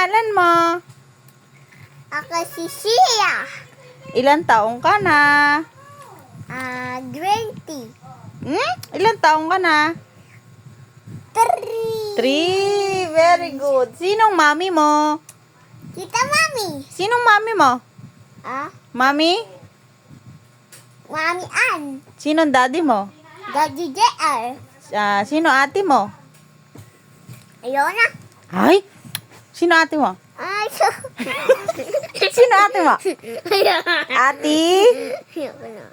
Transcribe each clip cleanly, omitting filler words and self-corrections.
pangalan mo? Ako si Sia. Ilan taong ka na? 20. Ilan taong ka na? 3. 3. Very good. Sinong mami mo? Kita Mami. Sinong mami mo? Mami? Mami Ann. Sinong daddy mo? Daddy JR. Sino ate mo? Ayun na. Ay! Sino ate mo? Ay, Sino ate mo? Ate? Ayoko na.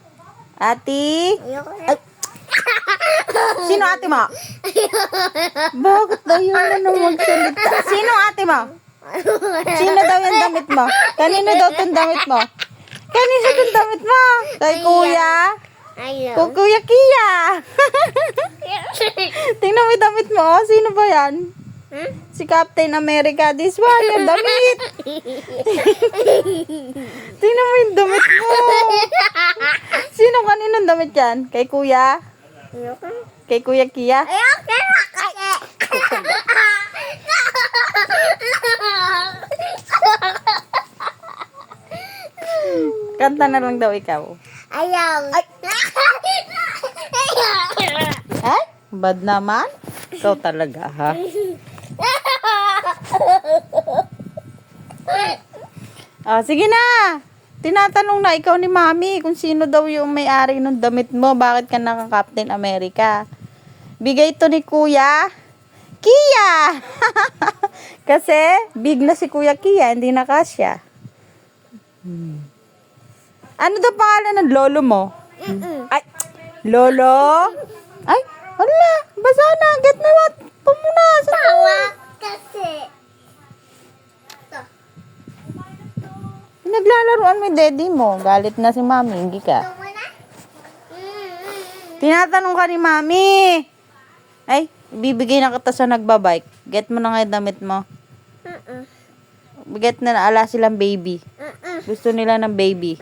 Ate? Ayoko na. Sino ate mo? Bakit daw yun na magsalita? Sino ate mo? Sino daw yung damit mo? Kanino daw itong damit mo? Kanino itong damit mo? Kay kuya? Ayun. Kung kuya Kia. Tingnan mo yung damit mo. Oh. Sino ba yan? Si Captain America. This one, yung damit. Tingnan mo yung damit mo. Sino kaninong damit yan? Kay kuya? Ayoko na. Kay kuya Kia? Ayoko na kasi. Kanta na lang daw ikaw. Ayaw. Ay, bad naman. Ikaw talaga, ha? Sige na. Tinatanong na ikaw ni Mami kung sino daw yung may-ari ng damit mo. Bakit ka naka-Captain America? Bigay to ni Kuya Kia. Kasi big na si Kuya Kia, hindi na kasya. Ano daw pangalan ng lolo mo? Ay, lolo? Ay, wala. Basa na. Get na what? Pumunasan. Tawa kasi. Naglalaroan mo yung daddy mo. Galit na si Mami. Hindi ka. Ito mo na? Tinatanong ka ni Mami. Ay, bibigay na kita sa nagbabike. Get mo na nga yung damit mo. Get na ala silang baby. Gusto nila ng baby.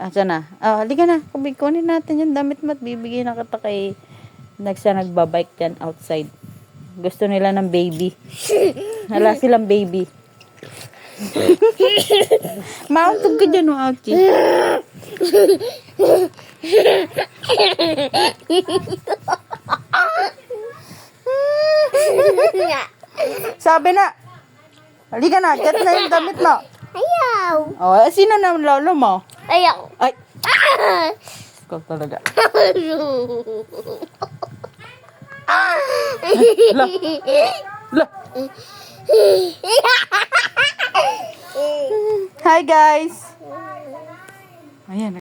Asa na? Halika na. Kunin natin yung damit mo at bibigay na kita kay sa nagbabike dyan outside. Gusto nila ng baby. Ala silang baby. Mauntog ka dyan, Ouchie. Sabi na, halika na, get na yung damit mo. Ayaw. Sino na lolo mo? Ayaw. Ay, ikaw talaga. La, la. Hi guys. Ayan.